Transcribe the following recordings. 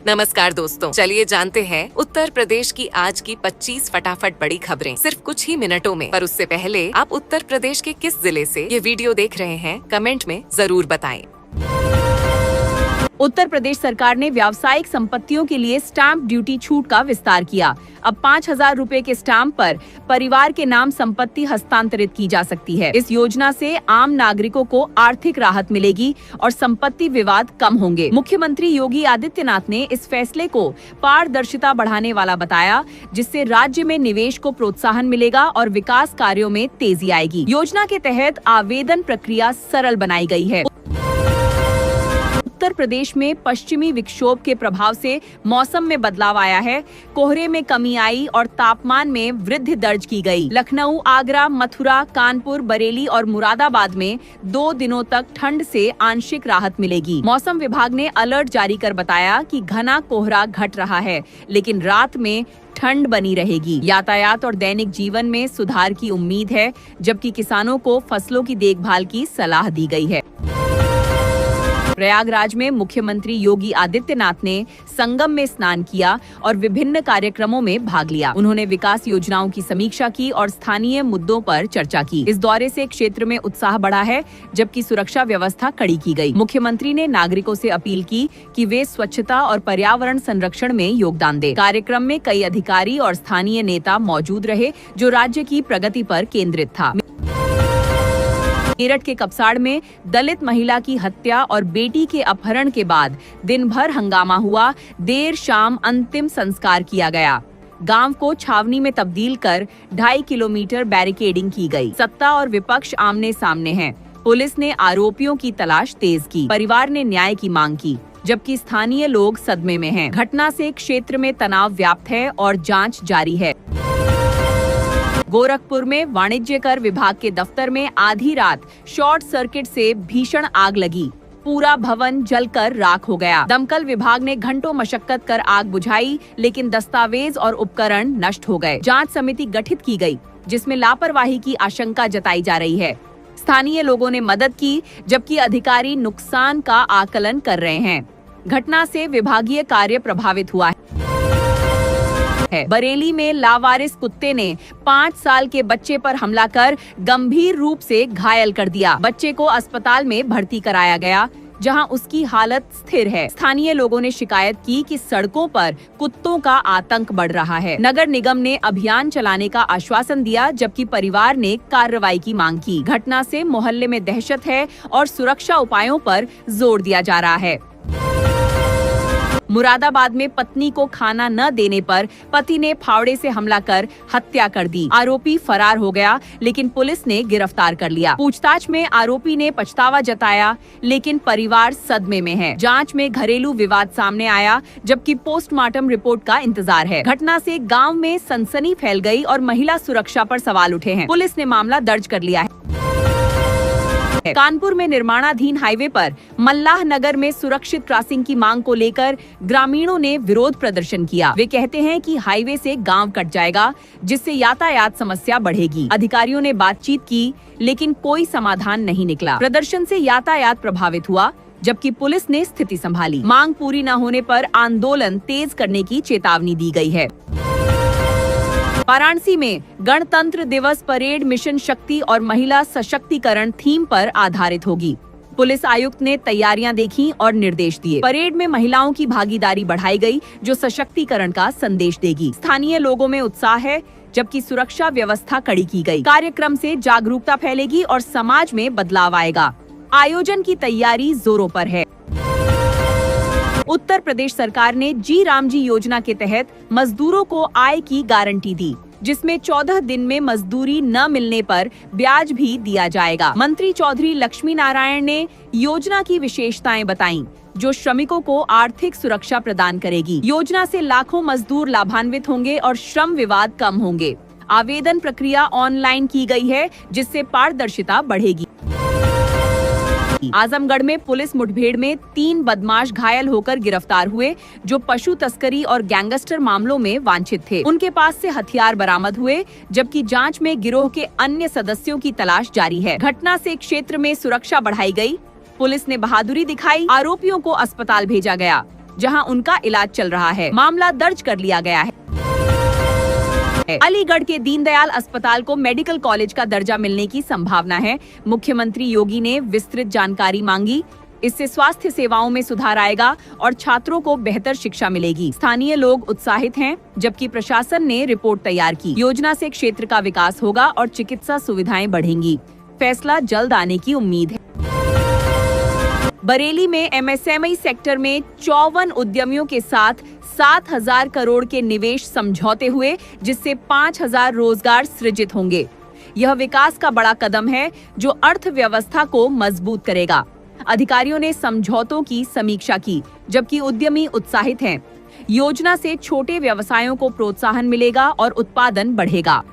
नमस्कार दोस्तों, चलिए जानते हैं उत्तर प्रदेश की आज की 25 फटाफट बड़ी खबरें सिर्फ कुछ ही मिनटों में। पर उससे पहले आप उत्तर प्रदेश के किस जिले से ये वीडियो देख रहे हैं, कमेंट में जरूर बताएं। उत्तर प्रदेश सरकार ने व्यावसायिक संपत्तियों के लिए स्टैंप ड्यूटी छूट का विस्तार किया। अब 5,000 रुपए के स्टैंप पर परिवार के नाम संपत्ति हस्तांतरित की जा सकती है। इस योजना से आम नागरिकों को आर्थिक राहत मिलेगी और संपत्ति विवाद कम होंगे। मुख्यमंत्री योगी आदित्यनाथ ने इस फैसले को पारदर्शिता बढ़ाने वाला बताया, जिससे राज्य में निवेश को प्रोत्साहन मिलेगा और विकास कार्यों में तेजी आएगी। योजना के तहत आवेदन प्रक्रिया सरल बनाई गई है। उत्तर प्रदेश में पश्चिमी विक्षोभ के प्रभाव से मौसम में बदलाव आया है। कोहरे में कमी आई और तापमान में वृद्धि दर्ज की गई। लखनऊ, आगरा, मथुरा, कानपुर, बरेली और मुरादाबाद में 2 दिनों तक ठंड से आंशिक राहत मिलेगी। मौसम विभाग ने अलर्ट जारी कर बताया कि घना कोहरा घट रहा है, लेकिन रात में ठंड बनी रहेगी। यातायात और दैनिक जीवन में सुधार की उम्मीद है, जबकि किसानों को फसलों की देखभाल की सलाह दी गई है। प्रयागराज में मुख्यमंत्री योगी आदित्यनाथ ने संगम में स्नान किया और विभिन्न कार्यक्रमों में भाग लिया। उन्होंने विकास योजनाओं की समीक्षा की और स्थानीय मुद्दों पर चर्चा की। इस दौरे से क्षेत्र में उत्साह बढ़ा है, जबकि सुरक्षा व्यवस्था कड़ी की गई। मुख्यमंत्री ने नागरिकों से अपील की कि वे स्वच्छता और पर्यावरण संरक्षण में योगदान दें। कार्यक्रम में कई अधिकारी और स्थानीय नेता मौजूद रहे, जो राज्य की प्रगति पर केंद्रित था। मेरठ के कपसाड़ में दलित महिला की हत्या और बेटी के अपहरण के बाद दिन भर हंगामा हुआ। देर शाम अंतिम संस्कार किया गया। गांव को छावनी में तब्दील कर 2.5 किलोमीटर बैरिकेडिंग की गई। सत्ता और विपक्ष आमने सामने हैं। पुलिस ने आरोपियों की तलाश तेज की। परिवार ने न्याय की मांग की, जबकि स्थानीय लोग सदमे में हैं। घटना से क्षेत्र में तनाव व्याप्त है और जांच जारी है। गोरखपुर में वाणिज्य कर विभाग के दफ्तर में आधी रात शॉर्ट सर्किट से भीषण आग लगी। पूरा भवन जलकर राख हो गया। दमकल विभाग ने घंटों मशक्कत कर आग बुझाई, लेकिन दस्तावेज और उपकरण नष्ट हो गए। जांच समिति गठित की गई, जिसमें लापरवाही की आशंका जताई जा रही है। स्थानीय लोगों ने मदद की, जबकि अधिकारी नुकसान का आकलन कर रहे हैं। घटना से विभागीय कार्य प्रभावित हुआ है। बरेली में लावारिस कुत्ते ने 5 साल के बच्चे पर हमला कर गंभीर रूप से घायल कर दिया। बच्चे को अस्पताल में भर्ती कराया गया, जहां उसकी हालत स्थिर है। स्थानीय लोगों ने शिकायत की कि सड़कों पर कुत्तों का आतंक बढ़ रहा है। नगर निगम ने अभियान चलाने का आश्वासन दिया, जबकि परिवार ने कार्रवाई की मांग की। घटना से मोहल्ले में दहशत है और सुरक्षा उपायों पर जोर दिया जा रहा है। मुरादाबाद में पत्नी को खाना न देने पर पति ने फावड़े से हमला कर हत्या कर दी। आरोपी फरार हो गया, लेकिन पुलिस ने गिरफ्तार कर लिया। पूछताछ में आरोपी ने पछतावा जताया, लेकिन परिवार सदमे में है। जांच में घरेलू विवाद सामने आया, जबकि पोस्टमार्टम रिपोर्ट का इंतजार है। घटना से गांव में सनसनी फैल गई और महिला सुरक्षा पर सवाल उठे हैं। पुलिस ने मामला दर्ज कर लिया है। कानपुर में निर्माणाधीन हाईवे पर मल्लाह नगर में सुरक्षित क्रॉसिंग की मांग को लेकर ग्रामीणों ने विरोध प्रदर्शन किया। वे कहते हैं कि हाईवे से गांव कट जाएगा, जिससे यातायात समस्या बढ़ेगी। अधिकारियों ने बातचीत की, लेकिन कोई समाधान नहीं निकला। प्रदर्शन से यातायात प्रभावित हुआ, जबकि पुलिस ने स्थिति संभाली। मांग पूरी न होने पर आंदोलन तेज करने की चेतावनी दी गई है। वाराणसी में गणतंत्र दिवस परेड मिशन शक्ति और महिला सशक्तिकरण थीम पर आधारित होगी। पुलिस आयुक्त ने तैयारियां देखी और निर्देश दिए। परेड में महिलाओं की भागीदारी बढ़ाई गई, जो सशक्तिकरण का संदेश देगी। स्थानीय लोगों में उत्साह है, जबकि सुरक्षा व्यवस्था कड़ी की गई। कार्यक्रम से जागरूकता फैलेगी और समाज में बदलाव आएगा। आयोजन की तैयारी जोरों पर है। उत्तर प्रदेश सरकार ने जी राम जी योजना के तहत मजदूरों को आय की गारंटी दी, जिसमें 14 दिन में मजदूरी न मिलने पर ब्याज भी दिया जाएगा। मंत्री चौधरी लक्ष्मी नारायण ने योजना की विशेषताएं बताईं, जो श्रमिकों को आर्थिक सुरक्षा प्रदान करेगी। योजना से लाखों मजदूर लाभान्वित होंगे और श्रम विवाद कम होंगे। आवेदन प्रक्रिया ऑनलाइन की गई है, जिससे पारदर्शिता बढ़ेगी। आजमगढ़ में पुलिस मुठभेड़ में 3 बदमाश घायल होकर गिरफ्तार हुए, जो पशु तस्करी और गैंगस्टर मामलों में वांछित थे। उनके पास से हथियार बरामद हुए, जबकि जांच में गिरोह के अन्य सदस्यों की तलाश जारी है। घटना से क्षेत्र में सुरक्षा बढ़ाई गई। पुलिस ने बहादुरी दिखाई, आरोपियों को अस्पताल भेजा गया। जहां उनका इलाज चल रहा है। मामला दर्ज कर लिया गया है। अलीगढ़ के दीनदयाल अस्पताल को मेडिकल कॉलेज का दर्जा मिलने की संभावना है। मुख्यमंत्री योगी ने विस्तृत जानकारी मांगी। इससे स्वास्थ्य सेवाओं में सुधार आएगा और छात्रों को बेहतर शिक्षा मिलेगी। स्थानीय लोग उत्साहित हैं, जबकि प्रशासन ने रिपोर्ट तैयार की। योजना से क्षेत्र का विकास होगा और चिकित्सा सुविधाएं बढ़ेंगी। फैसला जल्द आने की उम्मीद है। बरेली में एमएसएमई सेक्टर में 54 उद्यमियों के साथ 7,000 करोड़ के निवेश समझौते हुए, जिससे 5,000 रोजगार सृजित होंगे। यह विकास का बड़ा कदम है जो अर्थव्यवस्था को मजबूत करेगा। अधिकारियों ने समझौतों की समीक्षा की, जबकि उद्यमी उत्साहित हैं। योजना से छोटे व्यवसायों को प्रोत्साहन मिलेगा और उत्पादन बढ़ेगा।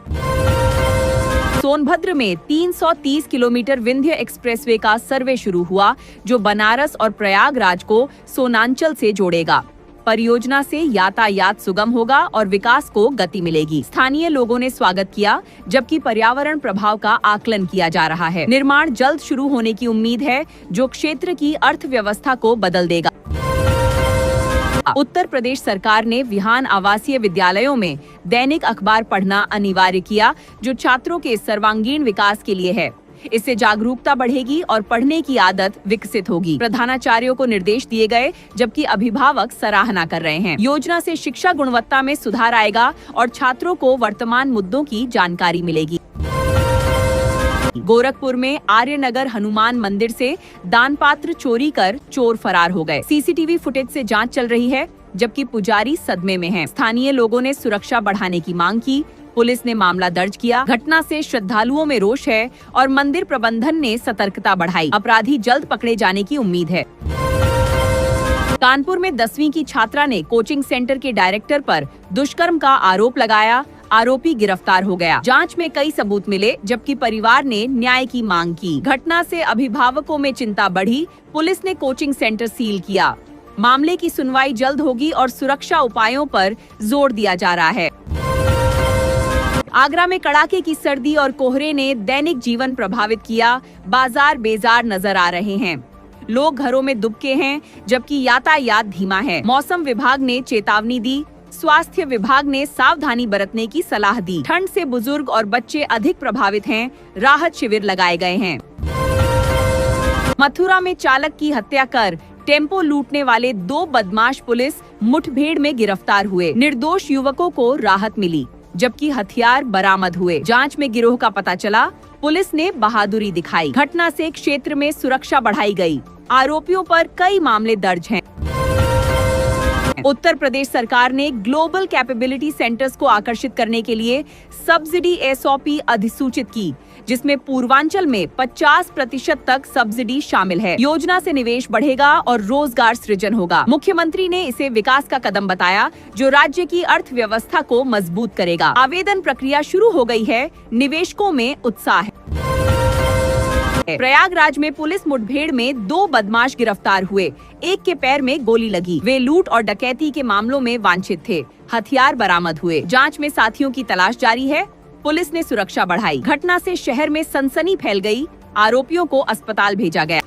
सोनभद्र में 330 किलोमीटर विंध्य एक्सप्रेसवे का सर्वे शुरू हुआ, जो बनारस और प्रयागराज को सोनांचल से जोड़ेगा। परियोजना से यातायात सुगम होगा और विकास को गति मिलेगी। स्थानीय लोगों ने स्वागत किया, जबकि पर्यावरण प्रभाव का आकलन किया जा रहा है। निर्माण जल्द शुरू होने की उम्मीद है, जो क्षेत्र की अर्थव्यवस्था को बदल देगा। उत्तर प्रदेश सरकार ने विहान आवासीय विद्यालयों में दैनिक अखबार पढ़ना अनिवार्य किया, जो छात्रों के सर्वांगीण विकास के लिए है। इससे जागरूकता बढ़ेगी और पढ़ने की आदत विकसित होगी। प्रधानाचार्यों को निर्देश दिए गए, जबकि अभिभावक सराहना कर रहे हैं। योजना से शिक्षा गुणवत्ता में सुधार आएगा और छात्रों को वर्तमान मुद्दों की जानकारी मिलेगी। गोरखपुर में आर्यनगर हनुमान मंदिर से दान पात्र चोरी कर चोर फरार हो गए। सीसीटीवी फुटेज से जांच चल रही है, जबकि पुजारी सदमे में हैं। स्थानीय लोगों ने सुरक्षा बढ़ाने की मांग की। पुलिस ने मामला दर्ज किया। घटना से श्रद्धालुओं में रोष है और मंदिर प्रबंधन ने सतर्कता बढ़ाई। अपराधी जल्द पकड़े जाने की उम्मीद है। कानपुर में 10वीं की छात्रा ने कोचिंग सेंटर के डायरेक्टर पर दुष्कर्म का आरोप लगाया। आरोपी गिरफ्तार हो गया। जांच में कई सबूत मिले, जबकि परिवार ने न्याय की मांग की। घटना से अभिभावकों में चिंता बढ़ी। पुलिस ने कोचिंग सेंटर सील किया। मामले की सुनवाई जल्द होगी और सुरक्षा उपायों पर जोर दिया जा रहा है। आगरा में कड़ाके की सर्दी और कोहरे ने दैनिक जीवन प्रभावित किया। बाजार बेजार नजर आ रहे हैं। लोग घरों में दुबके हैं, जबकि यातायात धीमा है। मौसम विभाग ने चेतावनी दी। स्वास्थ्य विभाग ने सावधानी बरतने की सलाह दी। ठंड से बुजुर्ग और बच्चे अधिक प्रभावित हैं। राहत शिविर लगाए गए हैं। मथुरा में चालक की हत्या कर टेम्पो लूटने वाले 2 बदमाश पुलिस मुठभेड़ में गिरफ्तार हुए। निर्दोष युवकों को राहत मिली, जबकि हथियार बरामद हुए। जांच में गिरोह का पता चला। पुलिस ने बहादुरी दिखाई। घटना से क्षेत्र में सुरक्षा बढ़ाई गई। आरोपियों पर कई मामले दर्ज हैं। उत्तर प्रदेश सरकार ने ग्लोबल कैपेबिलिटी सेंटर्स को आकर्षित करने के लिए सब्सिडी एसओपी अधिसूचित की, जिसमें पूर्वांचल में 50% तक सब्सिडी शामिल है। योजना से निवेश बढ़ेगा और रोजगार सृजन होगा। मुख्यमंत्री ने इसे विकास का कदम बताया, जो राज्य की अर्थव्यवस्था को मजबूत करेगा। आवेदन प्रक्रिया शुरू हो गई है। निवेशकों में उत्साह है। प्रयागराज में पुलिस मुठभेड़ में 2 बदमाश गिरफ्तार हुए। एक के पैर में गोली लगी। वे लूट और डकैती के मामलों में वांछित थे। हथियार बरामद हुए। जांच में साथियों की तलाश जारी है। पुलिस ने सुरक्षा बढ़ाई। घटना से शहर में सनसनी फैल गई। आरोपियों को अस्पताल भेजा गया।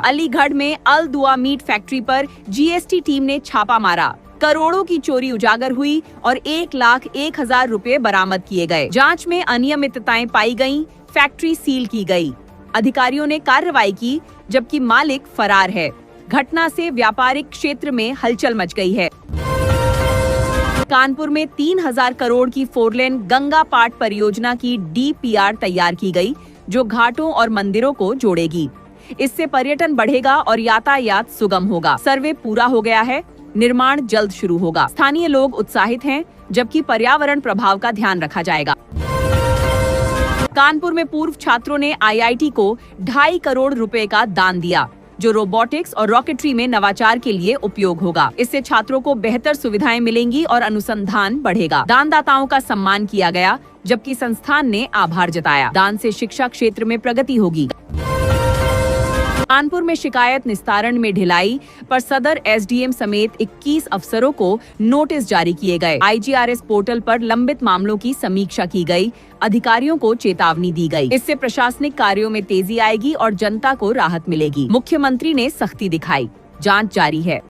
अलीगढ़ में अल दुआ मीट फैक्ट्री पर जीएसटी टीम ने छापा मारा। करोड़ों की चोरी उजागर हुई और 1,01,000 रुपए बरामद किए गए। जांच में अनियमितताएं पाई गईं। फैक्ट्री सील की गई। अधिकारियों ने कार्रवाई की, जबकि मालिक फरार है। घटना से व्यापारिक क्षेत्र में हलचल मच गई है। कानपुर में 3,000 करोड़ की 4 लेन गंगा पाट परियोजना की डीपीआर तैयार की गई, जो घाटों और मंदिरों को जोड़ेगी। इससे पर्यटन बढ़ेगा और यातायात सुगम होगा। सर्वे पूरा हो गया है। निर्माण जल्द शुरू होगा। स्थानीय लोग उत्साहित हैं, जबकि पर्यावरण प्रभाव का ध्यान रखा जाएगा। कानपुर में पूर्व छात्रों ने आईआईटी को 2.5 करोड़ रुपए का दान दिया, जो रोबोटिक्स और रॉकेटरी में नवाचार के लिए उपयोग होगा। इससे छात्रों को बेहतर सुविधाएं मिलेंगी और अनुसंधान बढ़ेगा। दानदाताओं का सम्मान किया गया, जबकि संस्थान ने आभार जताया। दान से शिक्षा क्षेत्र में प्रगति होगी। कानपुर में शिकायत निस्तारण में ढिलाई पर सदर एसडीएम समेत 21 अफसरों को नोटिस जारी किए गए। आईजीआरएस पोर्टल पर लंबित मामलों की समीक्षा की गई। अधिकारियों को चेतावनी दी गई। इससे प्रशासनिक कार्यों में तेजी आएगी और जनता को राहत मिलेगी। मुख्यमंत्री ने सख्ती दिखाई। जांच जारी है।